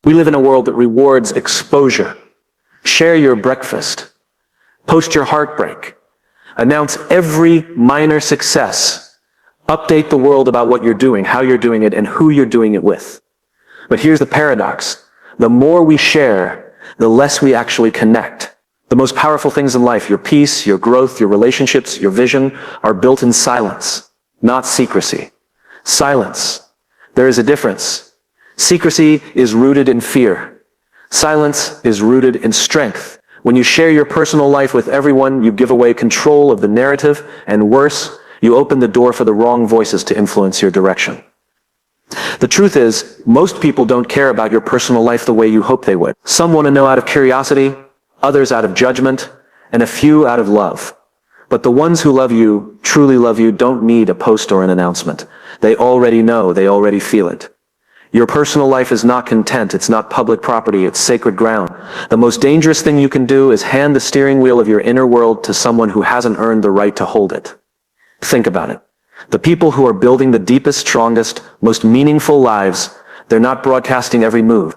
We live in a world that rewards exposure. Share your breakfast. Post your heartbreak. Announce every minor success. Update the world about what you're doing, how you're doing it, and who you're doing it with. But here's the paradox. The more we share, the less we actually connect. The most powerful things in life, your peace, your growth, your relationships, your vision, are built in silence, not secrecy. Silence. There is a difference. Secrecy is rooted in fear. Silence is rooted in strength. When you share your personal life with everyone, you give away control of the narrative, and worse, you open the door for the wrong voices to influence your direction. The truth is, most people don't care about your personal life the way you hope they would. Some want to know out of curiosity, others out of judgment, and a few out of love. But the ones who love you, truly love you, don't need a post or an announcement. They already know, they already feel it. Your personal life is not content, it's not public property, it's sacred ground. The most dangerous thing you can do is hand the steering wheel of your inner world to someone who hasn't earned the right to hold it. Think about it. The people who are building the deepest, strongest, most meaningful lives, they're not broadcasting every move.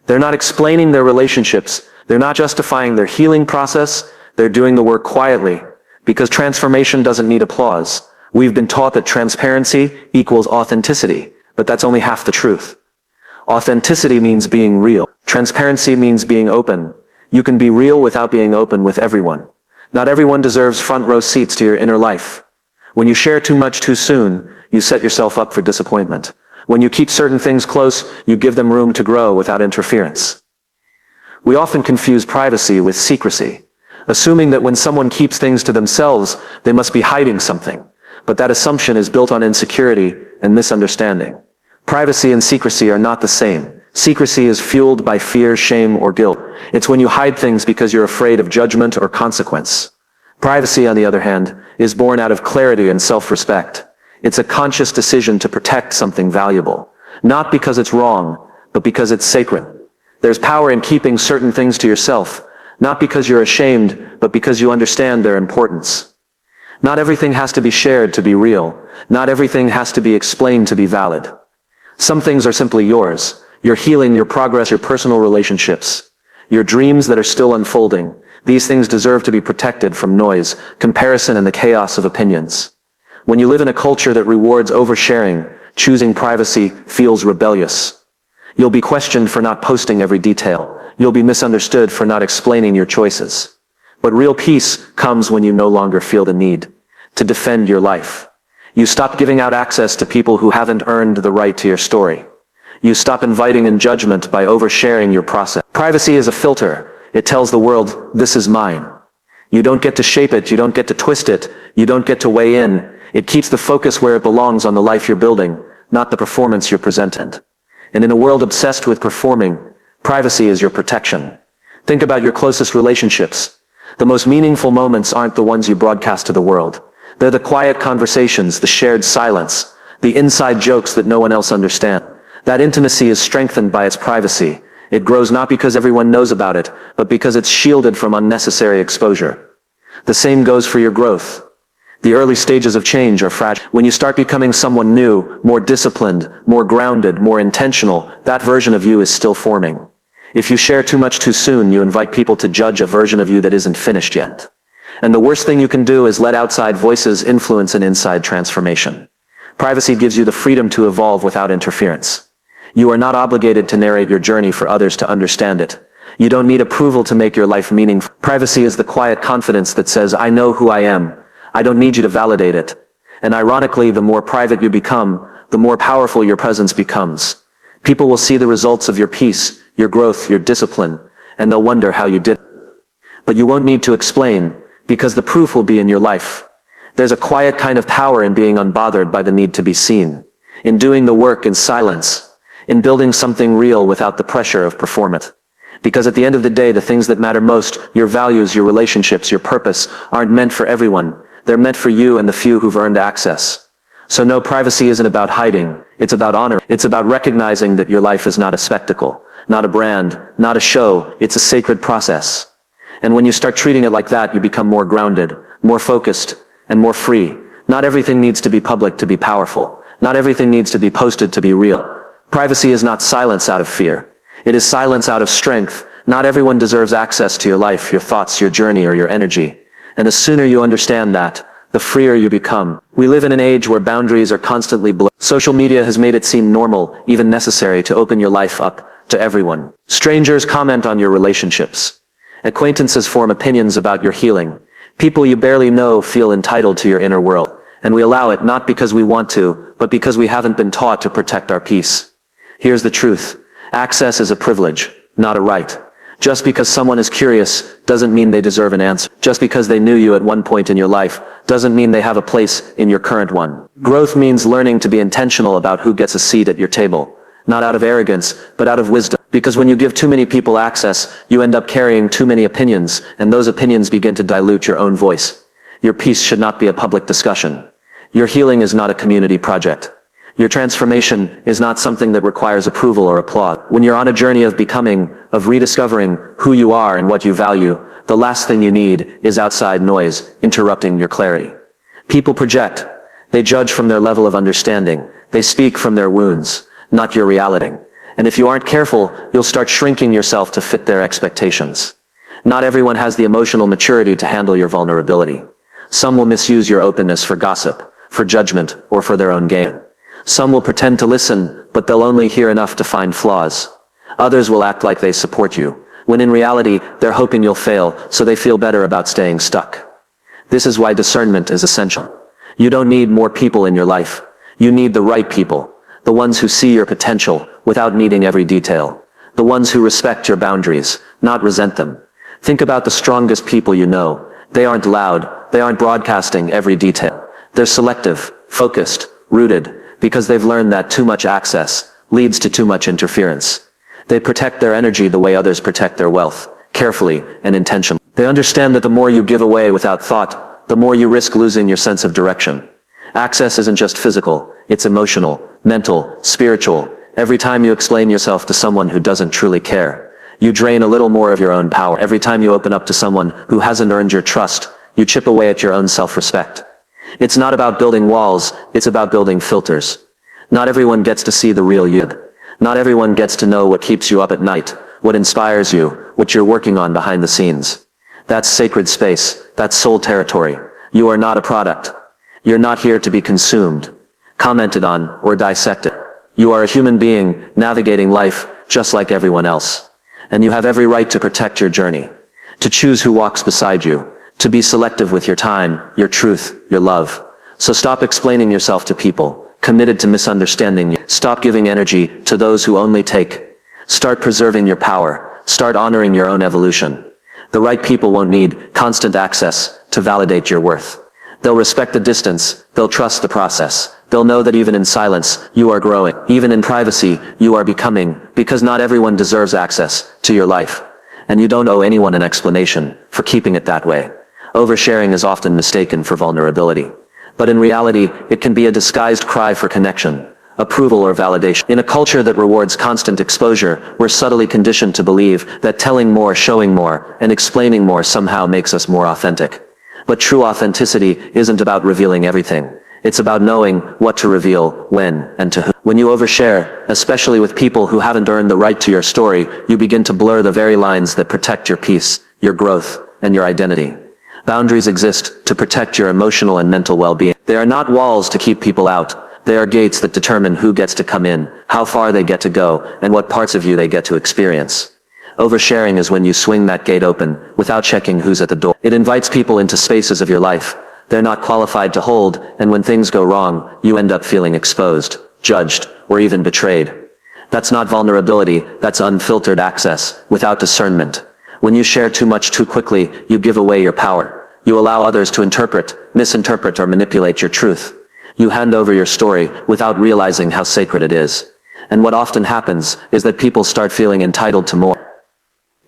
They're not explaining their relationships. They're not justifying their healing process. They're doing the work quietly, because transformation doesn't need applause. We've been taught that transparency equals authenticity, but that's only half the truth. Authenticity means being real. Transparency means being open. You can be real without being open with everyone. Not everyone deserves front row seats to your inner life. When you share too much too soon, you set yourself up for disappointment. When you keep certain things close, you give them room to grow without interference. We often confuse privacy with secrecy, assuming that when someone keeps things to themselves, they must be hiding something. But that assumption is built on insecurity and misunderstanding. Privacy and secrecy are not the same. Secrecy is fueled by fear, shame, or guilt. It's when you hide things because you're afraid of judgment or consequence. Privacy, on the other hand, is born out of clarity and self-respect. It's a conscious decision to protect something valuable, not because it's wrong, but because it's sacred. There's power in keeping certain things to yourself, not because you're ashamed, but because you understand their importance. Not everything has to be shared to be real. Not everything has to be explained to be valid. Some things are simply yours. Your healing, your progress, your personal relationships, your dreams that are still unfolding. These things deserve to be protected from noise, comparison, and the chaos of opinions. When you live in a culture that rewards oversharing, choosing privacy feels rebellious. You'll be questioned for not posting every detail. You'll be misunderstood for not explaining your choices. But real peace comes when you no longer feel the need to defend your life. You stop giving out access to people who haven't earned the right to your story. You stop inviting in judgment by oversharing your process. Privacy is a filter. It tells the world, this is mine. You don't get to shape it, you don't get to twist it, you don't get to weigh in. It keeps the focus where it belongs, on the life you're building, not the performance you're presenting. And in a world obsessed with performing, privacy is your protection. Think about your closest relationships. The most meaningful moments aren't the ones you broadcast to the world. They're the quiet conversations, the shared silence, the inside jokes that no one else understands. That intimacy is strengthened by its privacy. It grows not because everyone knows about it, but because it's shielded from unnecessary exposure. The same goes for your growth. The early stages of change are fragile. When you start becoming someone new, more disciplined, more grounded, more intentional, that version of you is still forming. If you share too much too soon, you invite people to judge a version of you that isn't finished yet. And the worst thing you can do is let outside voices influence an inside transformation. Privacy gives you the freedom to evolve without interference. You are not obligated to narrate your journey for others to understand it. You don't need approval to make your life meaningful. Privacy is the quiet confidence that says, I know who I am. I don't need you to validate it. And ironically, the more private you become, the more powerful your presence becomes. People will see the results of your peace, your growth, your discipline, and they'll wonder how you did it. But you won't need to explain, because the proof will be in your life. There's a quiet kind of power in being unbothered by the need to be seen, in doing the work in silence, in building something real without the pressure of performance. Because at the end of the day, the things that matter most, your values, your relationships, your purpose, aren't meant for everyone. They're meant for you and the few who've earned access. So no, privacy isn't about hiding. It's about honor. It's about recognizing that your life is not a spectacle, not a brand, not a show. It's a sacred process. And when you start treating it like that, you become more grounded, more focused, and more free. Not everything needs to be public to be powerful. Not everything needs to be posted to be real. Privacy is not silence out of fear. It is silence out of strength. Not everyone deserves access to your life, your thoughts, your journey, or your energy. And the sooner you understand that, the freer you become. We live in an age where boundaries are constantly blurred. Social media has made it seem normal, even necessary, to open your life up to everyone. Strangers comment on your relationships. Acquaintances form opinions about your healing. People you barely know feel entitled to your inner world. And we allow it not because we want to, but because we haven't been taught to protect our peace. Here's the truth. Access is a privilege, not a right. Just because someone is curious doesn't mean they deserve an answer. Just because they knew you at one point in your life doesn't mean they have a place in your current one. Growth means learning to be intentional about who gets a seat at your table. Not out of arrogance, but out of wisdom. Because when you give too many people access, you end up carrying too many opinions, and those opinions begin to dilute your own voice. Your peace should not be a public discussion. Your healing is not a community project. Your transformation is not something that requires approval or applause. When you're on a journey of becoming, of rediscovering who you are and what you value, the last thing you need is outside noise interrupting your clarity. People project. They judge from their level of understanding. They speak from their wounds, not your reality. And if you aren't careful, you'll start shrinking yourself to fit their expectations. Not everyone has the emotional maturity to handle your vulnerability. Some will misuse your openness for gossip, for judgment, or for their own gain. Some will pretend to listen, but they'll only hear enough to find flaws. Others will act like they support you, when in reality, they're hoping you'll fail, so they feel better about staying stuck. This is why discernment is essential. You don't need more people in your life. You need the right people. The ones who see your potential without needing every detail. The ones who respect your boundaries, not resent them. Think about the strongest people you know. They aren't loud. They aren't broadcasting every detail. They're selective, focused, rooted, because they've learned that too much access leads to too much interference. They protect their energy the way others protect their wealth, carefully and intentionally. They understand that the more you give away without thought, the more you risk losing your sense of direction. Access isn't just physical, it's emotional, mental, spiritual. Every time you explain yourself to someone who doesn't truly care, you drain a little more of your own power. Every time you open up to someone who hasn't earned your trust, you chip away at your own self-respect. It's not about building walls, it's about building filters. Not everyone gets to see the real you. Not everyone gets to know what keeps you up at night, what inspires you, what you're working on behind the scenes. That's sacred space, that's soul territory. You are not a product. You're not here to be consumed, commented on, or dissected. You are a human being, navigating life, just like everyone else. And you have every right to protect your journey, to choose who walks beside you, to be selective with your time, your truth, your love. So stop explaining yourself to people, committed to misunderstanding you. Stop giving energy to those who only take. Start preserving your power. Start honoring your own evolution. The right people won't need constant access to validate your worth. They'll respect the distance. They'll trust the process. They'll know that even in silence, you are growing. Even in privacy, you are becoming, because not everyone deserves access to your life. And you don't owe anyone an explanation for keeping it that way. Oversharing is often mistaken for vulnerability. But in reality, it can be a disguised cry for connection, approval, or validation. In a culture that rewards constant exposure, we're subtly conditioned to believe that telling more, showing more, and explaining more somehow makes us more authentic. But true authenticity isn't about revealing everything. It's about knowing what to reveal, when, and to whom. When you overshare, especially with people who haven't earned the right to your story, you begin to blur the very lines that protect your peace, your growth, and your identity. Boundaries exist to protect your emotional and mental well-being. They are not walls to keep people out. They are gates that determine who gets to come in, how far they get to go, and what parts of you they get to experience. Oversharing is when you swing that gate open without checking who's at the door. It invites people into spaces of your life they're not qualified to hold, and when things go wrong, you end up feeling exposed, judged, or even betrayed. That's not vulnerability, that's unfiltered access, without discernment. When you share too much too quickly, you give away your power. You allow others to interpret, misinterpret, or manipulate your truth. You hand over your story without realizing how sacred it is. And what often happens is that people start feeling entitled to more.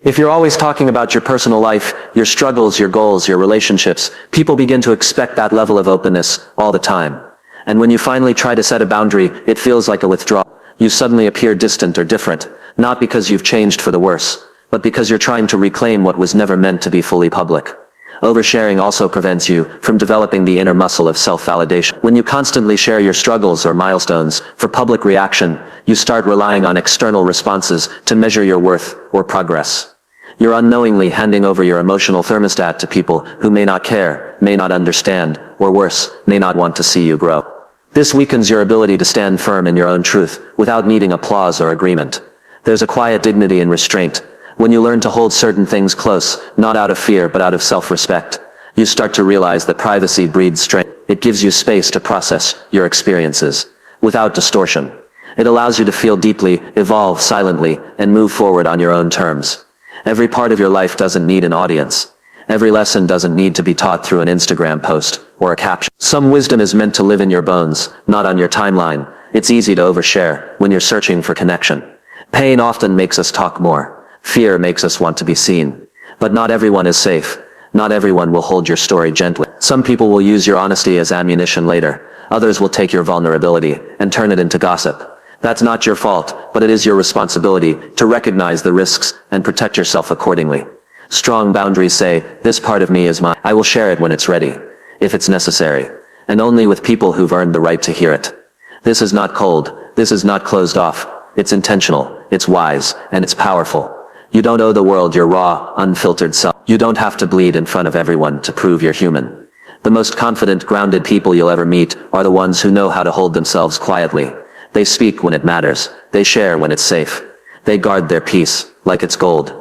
If you're always talking about your personal life, your struggles, your goals, your relationships, people begin to expect that level of openness all the time. And when you finally try to set a boundary, it feels like a withdrawal. You suddenly appear distant or different, not because you've changed for the worse, but because you're trying to reclaim what was never meant to be fully public. Oversharing also prevents you from developing the inner muscle of self-validation. When you constantly share your struggles or milestones for public reaction, you start relying on external responses to measure your worth or progress. You're unknowingly handing over your emotional thermostat to people who may not care, may not understand, or worse, may not want to see you grow. This weakens your ability to stand firm in your own truth without needing applause or agreement. There's a quiet dignity in restraint. When you learn to hold certain things close, not out of fear but out of self-respect, you start to realize that privacy breeds strength. It gives you space to process your experiences without distortion. It allows you to feel deeply, evolve silently, and move forward on your own terms. Every part of your life doesn't need an audience. Every lesson doesn't need to be taught through an Instagram post or a caption. Some wisdom is meant to live in your bones, not on your timeline. It's easy to overshare when you're searching for connection. Pain often makes us talk more. Fear makes us want to be seen. But not everyone is safe. Not everyone will hold your story gently. Some people will use your honesty as ammunition later. Others will take your vulnerability and turn it into gossip. That's not your fault, but it is your responsibility to recognize the risks and protect yourself accordingly. Strong boundaries say, this part of me is mine. I will share it when it's ready, if it's necessary, and only with people who've earned the right to hear it. This is not cold. This is not closed off. It's intentional, it's wise, and it's powerful. You don't owe the world your raw, unfiltered self. You don't have to bleed in front of everyone to prove you're human. The most confident, grounded people you'll ever meet are the ones who know how to hold themselves quietly. They speak when it matters. They share when it's safe. They guard their peace like it's gold.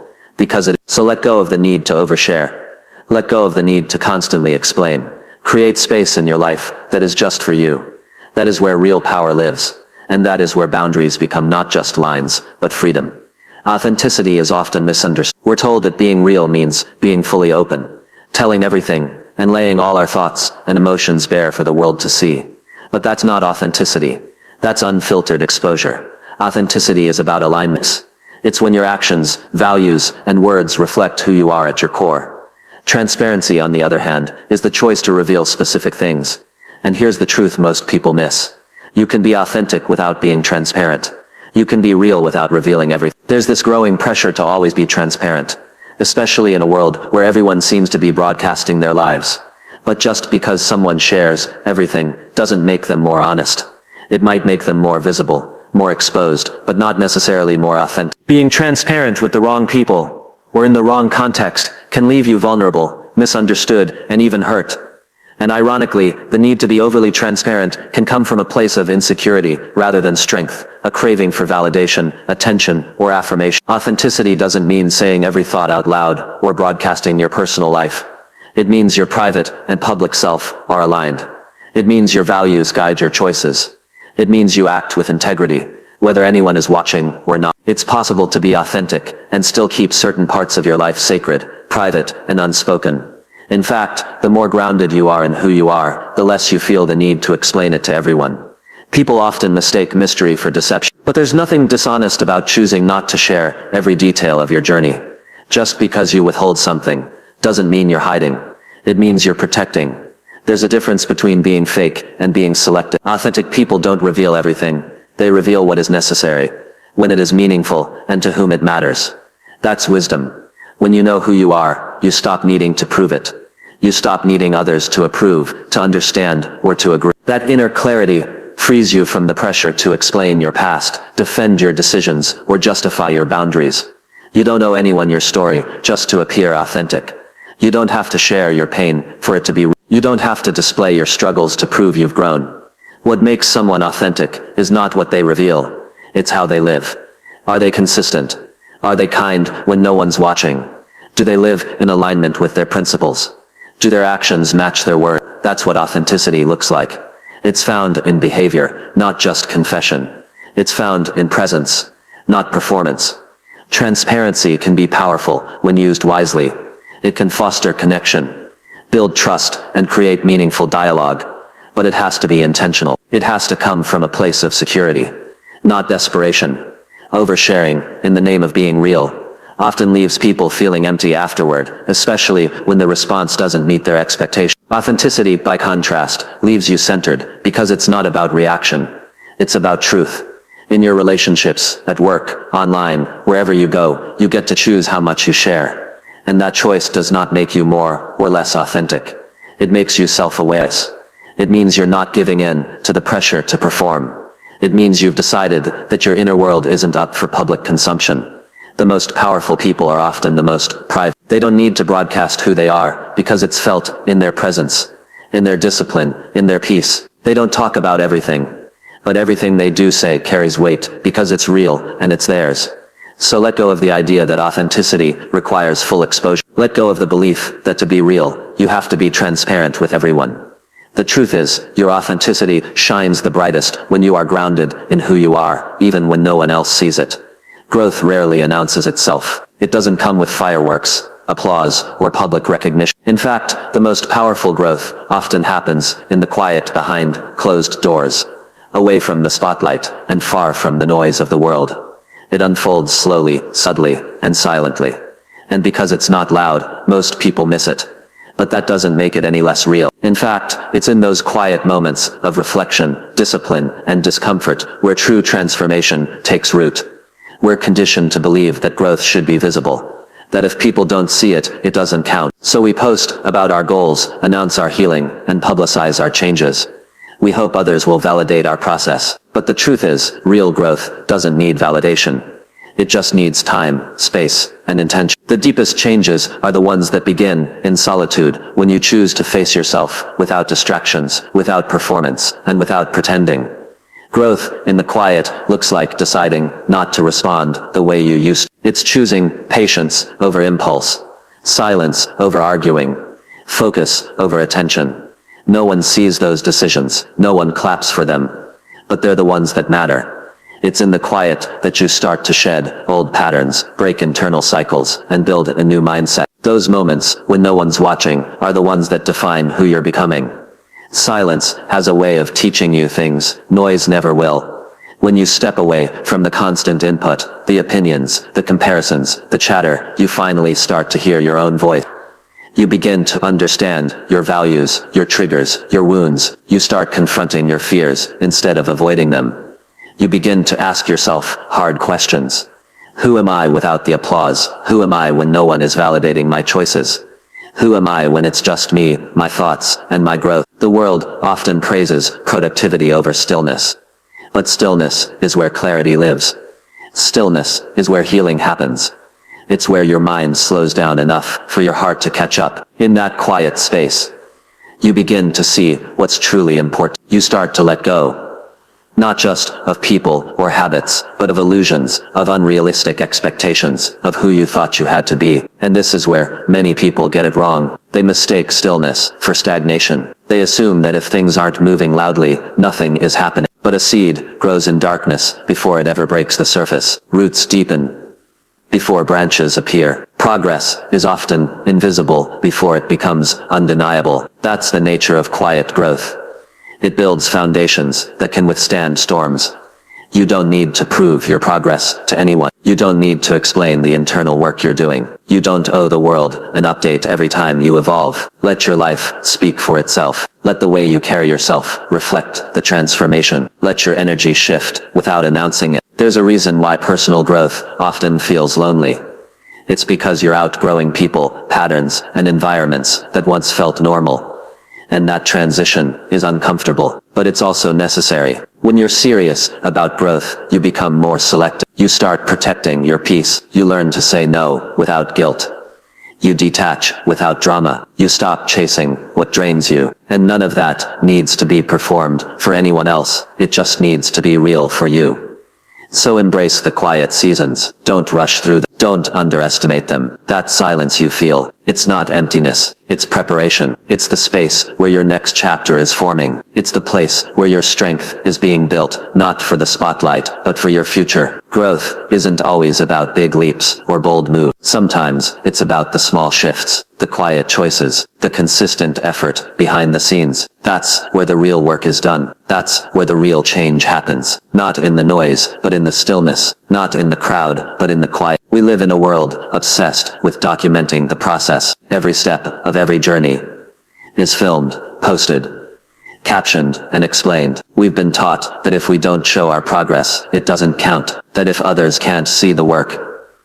So let go of the need to overshare. Let go of the need to constantly explain. Create space in your life that is just for you. That is where real power lives. And that is where boundaries become not just lines, but freedom. Authenticity is often misunderstood. We're told that being real means being fully open, telling everything, and laying all our thoughts and emotions bare for the world to see. But that's not authenticity. That's unfiltered exposure. Authenticity is about alignments. It's when your actions, values, and words reflect who you are at your core. Transparency, on the other hand, is the choice to reveal specific things. And here's the truth most people miss. You can be authentic without being transparent. You can be real without revealing everything. There's this growing pressure to always be transparent, especially in a world where everyone seems to be broadcasting their lives. But just because someone shares everything doesn't make them more honest. It might make them more visible, more exposed, but not necessarily more authentic. Being transparent with the wrong people, or in the wrong context, can leave you vulnerable, misunderstood, and even hurt. And ironically, the need to be overly transparent can come from a place of insecurity rather than strength, a craving for validation, attention, or affirmation. Authenticity doesn't mean saying every thought out loud or broadcasting your personal life. It means your private and public self are aligned. It means your values guide your choices. It means you act with integrity, whether anyone is watching or not. It's possible to be authentic and still keep certain parts of your life sacred, private, and unspoken. In fact, the more grounded you are in who you are, the less you feel the need to explain it to everyone. People often mistake mystery for deception. But there's nothing dishonest about choosing not to share every detail of your journey. Just because you withhold something doesn't mean you're hiding. It means you're protecting. There's a difference between being fake and being selective. Authentic people don't reveal everything. They reveal what is necessary, when it is meaningful, and to whom it matters. That's wisdom. When you know who you are, you stop needing to prove it. You stop needing others to approve, to understand, or to agree. That inner clarity frees you from the pressure to explain your past, defend your decisions, or justify your boundaries. You don't owe anyone your story just to appear authentic. You don't have to share your pain for it to be real. You don't have to display your struggles to prove you've grown. What makes someone authentic is not what they reveal. It's how they live. Are they consistent? Are they kind when no one's watching? Do they live in alignment with their principles? Do their actions match their word? That's what authenticity looks like. It's found in behavior, not just confession. It's found in presence, not performance. Transparency can be powerful when used wisely. It can foster connection, build trust, and create meaningful dialogue. But it has to be intentional. It has to come from a place of security, not desperation. Oversharing, in the name of being real, often leaves people feeling empty afterward, especially when the response doesn't meet their expectations. Authenticity, by contrast, leaves you centered, because it's not about reaction. It's about truth. In your relationships, at work, online, wherever you go, you get to choose how much you share. And that choice does not make you more or less authentic. It makes you self-aware. It means you're not giving in to the pressure to perform. It means you've decided that your inner world isn't up for public consumption. The most powerful people are often the most private. They don't need to broadcast who they are because it's felt in their presence, in their discipline, in their peace. They don't talk about everything, but everything they do say carries weight because it's real and it's theirs. So let go of the idea that authenticity requires full exposure. Let go of the belief that to be real, you have to be transparent with everyone. The truth is, your authenticity shines the brightest when you are grounded in who you are, even when no one else sees it. Growth rarely announces itself. It doesn't come with fireworks, applause, or public recognition. In fact, the most powerful growth often happens in the quiet behind closed doors, away from the spotlight and far from the noise of the world. It unfolds slowly, subtly, and silently. And because it's not loud, most people miss it. But that doesn't make it any less real. In fact, it's in those quiet moments of reflection, discipline, and discomfort where true transformation takes root. We're conditioned to believe that growth should be visible, that if people don't see it, it doesn't count. So we post about our goals, announce our healing, and publicize our changes. We hope others will validate our process. But the truth is, real growth doesn't need validation. It just needs time, space, and intention. The deepest changes are the ones that begin in solitude, when you choose to face yourself without distractions, without performance, and without pretending. Growth in the quiet looks like deciding not to respond the way you used to. It's choosing patience over impulse, silence over arguing, focus over attention. No one sees those decisions, no one claps for them, but they're the ones that matter. It's in the quiet that you start to shed old patterns, break internal cycles, and build a new mindset. Those moments, when no one's watching, are the ones that define who you're becoming. Silence has a way of teaching you things noise never will. When you step away from the constant input, the opinions, the comparisons, the chatter, you finally start to hear your own voice. You begin to understand your values, your triggers, your wounds. You start confronting your fears instead of avoiding them. You begin to ask yourself hard questions. Who am I without the applause? Who am I when no one is validating my choices? Who am I when it's just me, my thoughts, and my growth? The world often praises productivity over stillness. But stillness is where clarity lives. Stillness is where healing happens. It's where your mind slows down enough for your heart to catch up. In that quiet space, you begin to see what's truly important. You start to let go. Not just of people or habits, but of illusions, of unrealistic expectations, of who you thought you had to be. And this is where many people get it wrong. They mistake stillness for stagnation. They assume that if things aren't moving loudly, nothing is happening. But a seed grows in darkness before it ever breaks the surface. Roots deepen before branches appear. Progress is often invisible before it becomes undeniable. That's the nature of quiet growth. It builds foundations that can withstand storms. You don't need to prove your progress to anyone. You don't need to explain the internal work you're doing. You don't owe the world an update every time you evolve. Let your life speak for itself. Let the way you carry yourself reflect the transformation. Let your energy shift without announcing it. There's a reason why personal growth often feels lonely. It's because you're outgrowing people, patterns, and environments that once felt normal. And that transition is uncomfortable, but it's also necessary. When you're serious about growth, you become more selective. You start protecting your peace. You learn to say no without guilt. You detach without drama. You stop chasing what drains you. And none of that needs to be performed for anyone else. It just needs to be real for you. So embrace the quiet seasons. Don't rush through them. Don't underestimate them. That silence you feel, it's not emptiness. It's preparation. It's the space where your next chapter is forming. It's the place where your strength is being built, not for the spotlight, but for your future. Growth isn't always about big leaps or bold moves. Sometimes it's about the small shifts, the quiet choices, the consistent effort behind the scenes. That's where the real work is done. That's where the real change happens. Not in the noise, but in the stillness. Not in the crowd, but in the quiet. We live in a world obsessed with documenting the process. Every step of every journey is filmed, posted, captioned, and explained. We've been taught that if we don't show our progress, it doesn't count. That if others can't see the work,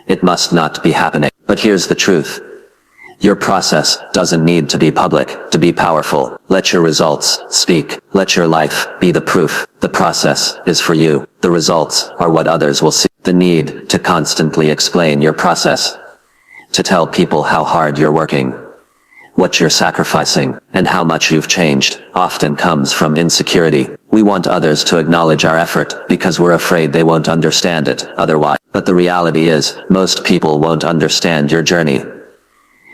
it must not be happening. But here's the truth. Your process doesn't need to be public to be powerful. Let your results speak. Let your life be the proof. The process is for you. The results are what others will see. The need to constantly explain your process, to tell people how hard you're working, what you're sacrificing, and how much you've changed, often comes from insecurity. We want others to acknowledge our effort because we're afraid they won't understand it otherwise. But the reality is, most people won't understand your journey,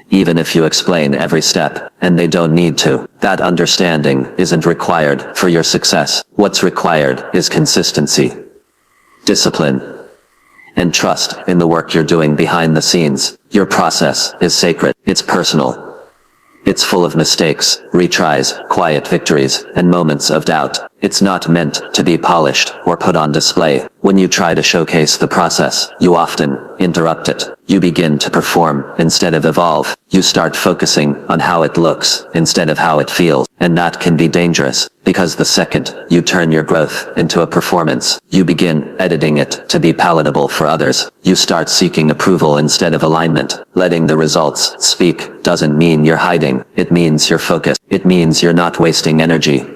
even if you explain every step, and they don't need to. That understanding isn't required for your success. What's required is consistency, discipline, and trust in the work you're doing behind the scenes. Your process is sacred. It's personal. It's full of mistakes, retries, quiet victories, and moments of doubt. It's not meant to be polished or put on display. When you try to showcase the process, you often interrupt it. You begin to perform instead of evolve. You start focusing on how it looks instead of how it feels. And that can be dangerous, because the second you turn your growth into a performance, you begin editing it to be palatable for others. You start seeking approval instead of alignment. Letting the results speak doesn't mean you're hiding. It means you're focused. It means you're not wasting energy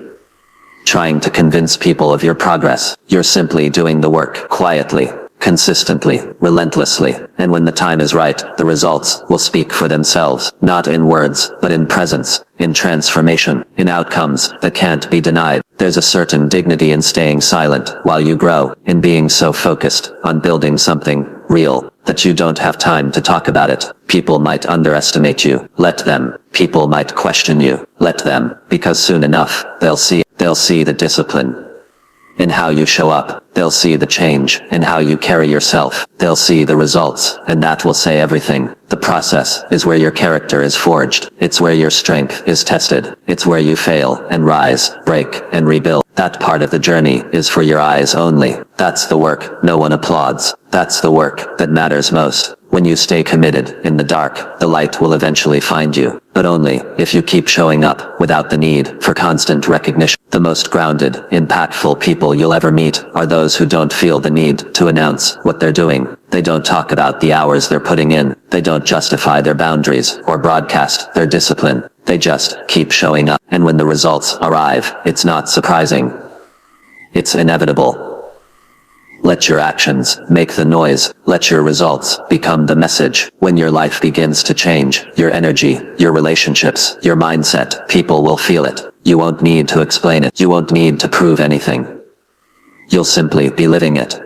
trying to convince people of your progress. You're simply doing the work quietly, consistently, relentlessly, and when the time is right, the results will speak for themselves, not in words, but in presence, in transformation, in outcomes that can't be denied. There's a certain dignity in staying silent while you grow, in being so focused on building something real that you don't have time to talk about it. People might underestimate you. Let them. People might question you. Let them, because soon enough, they'll see the discipline in how you show up. They'll see the change in how you carry yourself. They'll see the results, and that will say everything. The process is where your character is forged. It's where your strength is tested. It's where you fail and rise, break and rebuild. That part of the journey is for your eyes only. That's the work no one applauds. That's the work that matters most. When you stay committed in the dark, the light will eventually find you, but only if you keep showing up without the need for constant recognition. The most grounded, impactful people you'll ever meet are those who don't feel the need to announce what they're doing. They don't talk about the hours they're putting in. They don't justify their boundaries or broadcast their discipline. They just keep showing up. And when the results arrive, it's not surprising. It's inevitable. Let your actions make the noise. Let your results become the message. When your life begins to change, your energy, your relationships, your mindset, people will feel it. You won't need to explain it. You won't need to prove anything. You'll simply be living it.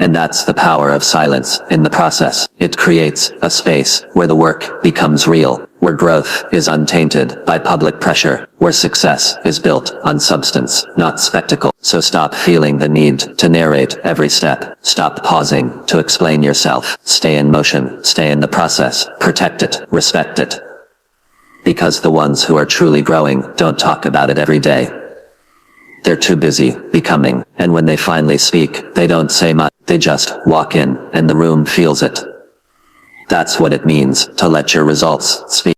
And that's the power of silence in the process. It creates a space where the work becomes real, where growth is untainted by public pressure, where success is built on substance, not spectacle. So stop feeling the need to narrate every step. Stop pausing to explain yourself. Stay in motion. Stay in the process. Protect it. Respect it. Because the ones who are truly growing don't talk about it every day. They're too busy becoming, and when they finally speak, they don't say much. They just walk in, and the room feels it. That's what it means to let your results speak.